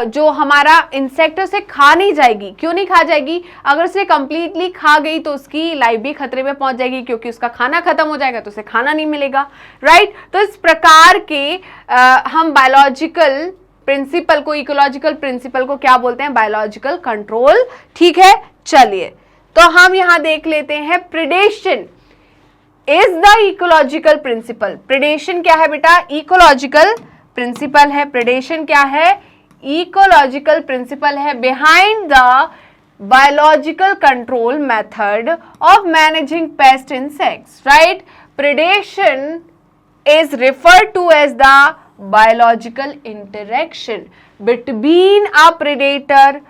जो हमारा इंसेक्ट उसे खा नहीं जाएगी। क्यों नहीं खा जाएगी? अगर उसे कंप्लीटली खा गई तो उसकी लाइफ भी खतरे में पहुंच जाएगी, क्योंकि उसका खाना खत्म हो जाएगा तो उसे खाना नहीं मिलेगा, राइट। तो इस प्रकार के हम बायोलॉजिकल प्रिंसिपल को, इकोलॉजिकल प्रिंसिपल को क्या बोलते हैं? बायोलॉजिकल कंट्रोल, ठीक है। चलिए तो हम यहां देख लेते हैं, predation is the ecological principle. Predation क्या है बेटा? इकोलॉजिकल प्रिंसिपल है। प्रेडेशन क्या है? इकोलॉजिकल प्रिंसिपल है behind the biological control method of managing pest insects, right. Predation is referred to as the biological interaction between a predator,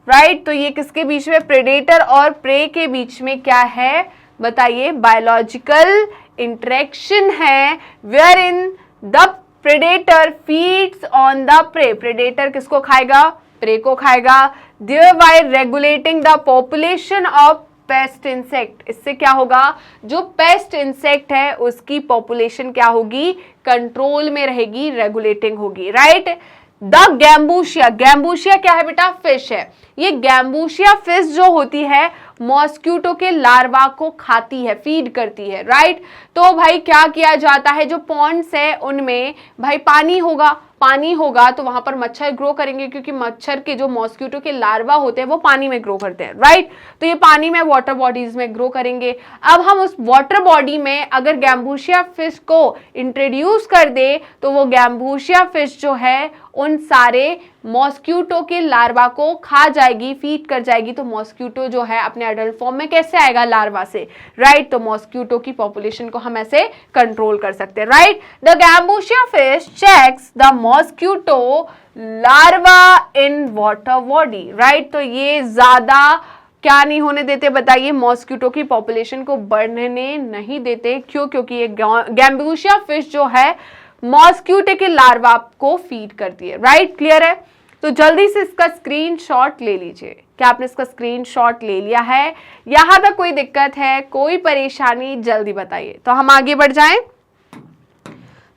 right। तो ये किसके बीच में, predator और prey के बीच में क्या है बताइए, biological interaction है, wherein the predator feeds on the prey। predator किसको खाएगा, prey को खाएगा, thereby regulating the population of paste insect. इससे क्या होगा, जो पेस्ट इंसेक्ट है उसकी पॉपुलेशन क्या होगी, कंट्रोल में रहेगी, रेगुलेटिंग होगी, राइट। द गैम्बूशिया, गैम्बूशिया क्या है बेटा, फिश है। ये गैम्बूशिया फिश जो होती है मॉस्क्यूटो के लार्वा को खाती है, फीड करती है, राइट। तो भाई क्या किया जाता है, जो पॉन्ड्स है उनमें भाई पानी होगा, पानी होगा तो वहां पर मच्छर ग्रो करेंगे, क्योंकि मच्छर के जो मॉस्क्यूटो के लार्वा होते हैं वो पानी में ग्रो करते हैं, राइट। तो ये पानी में वाटर बॉडीज में ग्रो करेंगे। अब हम उस वाटर बॉडी में अगर गैम्बूशिया फिश को इंट्रोड्यूस कर दे तो वो गैम्बूशिया फिश जो है उन सारे मॉस्क्यूटो के लार्वा को खा जाएगी, फीड कर जाएगी। तो मॉस्क्यूटो जो है अपने एडल्ट फॉर्म में कैसे आएगा, लार्वा से, राइट। तो मॉस्क्यूटो की पॉपुलेशन को हम ऐसे कंट्रोल कर सकते हैं, right. The gambusia fish checks the mosquito larva in water body, right. तो ये ज्यादा क्या नहीं होने देते बताइए, मॉस्क्यूटो की पॉपुलेशन को बढ़ने नहीं देते। क्यों, क्योंकि ये गैम्बूशिया फिश जो है मॉस्क्यूटो के लार्वा को फीड करती है, राइट। क्लियर है। तो जल्दी से इसका स्क्रीनशॉट ले लीजिए। क्या आपने इसका स्क्रीनशॉट ले लिया है, यहां तक कोई दिक्कत है, कोई परेशानी, जल्दी बताइए। तो हम आगे बढ़ जाएं।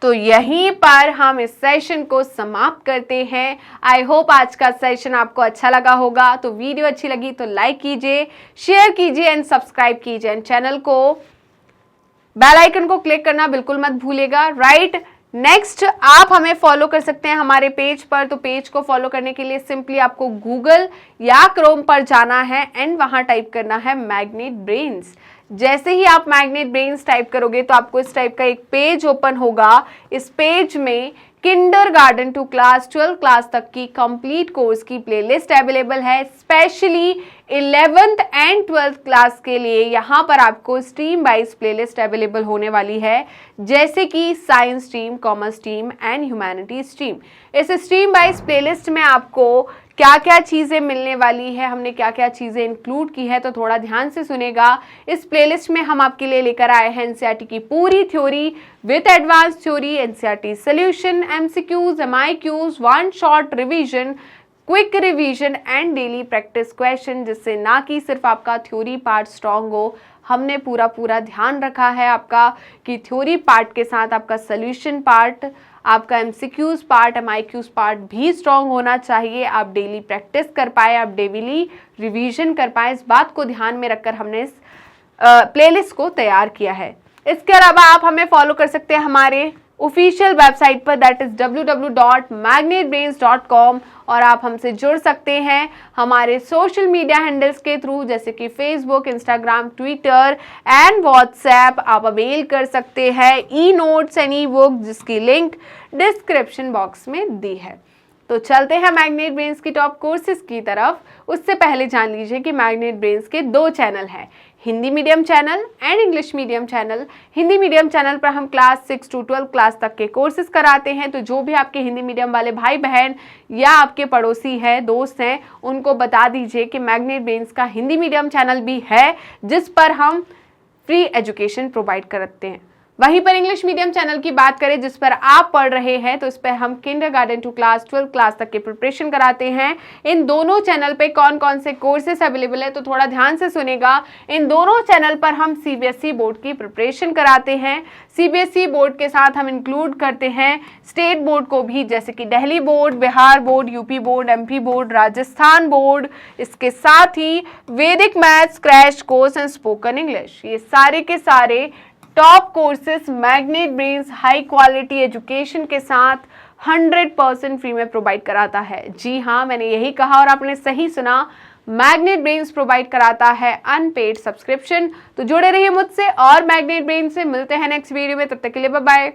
तो यहीं पर हम इस सेशन को समाप्त करते हैं। आई होप आज का सेशन आपको अच्छा लगा होगा। तो वीडियो अच्छी लगी तो लाइक कीजिए, शेयर कीजिए एंड सब्सक्राइब कीजिए एंड चैनल को, बेल आइकन को क्लिक करना बिल्कुल मत भूलिएगा, राइट। नेक्स्ट आप हमें फॉलो कर सकते हैं हमारे पेज पर। तो पेज को फॉलो करने के लिए सिंपली आपको गूगल या क्रोम पर जाना है एंड वहां टाइप करना है मैग्नेट ब्रेन्स। जैसे ही आप मैग्नेट ब्रेन्स टाइप करोगे तो आपको इस टाइप का एक पेज ओपन होगा। इस पेज में किंडरगार्टन टू क्लास 12 क्लास तक की कंप्लीट कोर्स की प्लेलिस्ट अवेलेबल है। Specially 11th and 12th class के लिए यहाँ पर आपको स्ट्रीम वाइज प्लेलिस्ट अवेलेबल होने वाली है, जैसे कि science stream, commerce stream and humanity stream. इस स्ट्रीम वाइज प्लेलिस्ट में आपको क्या क्या चीज़ें मिलने वाली है, हमने क्या क्या चीज़ें इंक्लूड की है, तो थोड़ा ध्यान से सुनेगा। इस प्लेलिस्ट में हम आपके लिए लेकर आए हैं एनसीईआरटी की पूरी theory with advance theory, NCERT solution, MCQs, MIQs, one shot revision, quick revision and daily practice question, जिससे ना कि सिर्फ आपका थ्योरी पार्ट स्ट्रांग हो, हमने पूरा ध्यान रखा है आपका कि थ्योरी पार्ट के साथ आपका सॉल्यूशन पार्ट, आपका एमसीक्यूज पार्ट, एमआईक्यूज पार्ट भी स्ट्रांग होना चाहिए। आप डेली प्रैक्टिस कर पाए, आप डेली रिवीजन कर पाए, इस बात को ध्यान में रखकर हमने इस प्लेलिस्ट को तैयार किया है। इसके अलावा आप हमें फॉलो कर सकते हैं हमारे ऑफिशियल वेबसाइट पर, दैट इज www.magnetbrains.com, और आप हमसे जुड़ सकते हैं हमारे सोशल मीडिया हैंडल्स के थ्रू, जैसे कि Facebook, Instagram, Twitter and WhatsApp. आप अवेल कर सकते हैं e notes and E book, जिसकी लिंक डिस्क्रिप्शन बॉक्स में दी है। तो चलते हैं मैग्नेट ब्रेन्स की टॉप कोर्सेज की तरफ। उससे पहले जान लीजिए कि मैग्नेट ब्रेन्स के 2 चैनल हैं, Hindi medium channel and English medium channel. Hindi medium channel पर हम क्लास 6 to 12 क्लास तक के कोर्सेज कराते हैं। तो जो भी आपके हिंदी मीडियम वाले भाई बहन या आपके पड़ोसी हैं, दोस्त हैं, उनको बता दीजिए कि मैग्नेट ब्रेन्स का हिंदी मीडियम चैनल भी है, जिस पर हम फ्री एजुकेशन प्रोवाइड करते हैं। वहीं पर इंग्लिश मीडियम चैनल की बात करें, जिस पर आप पढ़ रहे हैं, तो इस पर हम किंडरगार्टन टू क्लास 12 क्लास तक के प्रिपरेशन कराते हैं। इन दोनों चैनल पे कौन कौन से कोर्सेस अवेलेबल है, तो थोड़ा ध्यान से सुनेगा। इन दोनों चैनल पर हम सीबीएसई बोर्ड की प्रिपरेशन कराते हैं। सीबीएसई बोर्ड के साथ हम इंक्लूड करते हैं स्टेट बोर्ड को भी, जैसे कि Delhi board, Bihar board, UP board, MP board, Rajasthan board. इसके साथ ही वैदिक maths, crash course and spoken English, ये सारे के सारे top courses magnet brains high quality education के साथ 100% फ्री में प्रोवाइड कराता है। जी हाँ, मैंने यही कहा और आपने सही सुना, मैग्नेट ब्रेन्स प्रोवाइड कराता है अनपेड सब्सक्रिप्शन। तो जुड़े रहिए मुझसे और मैग्नेट ब्रेन्स से। मिलते हैं नेक्स्ट वीडियो में, तब तक के लिए बाय बाय।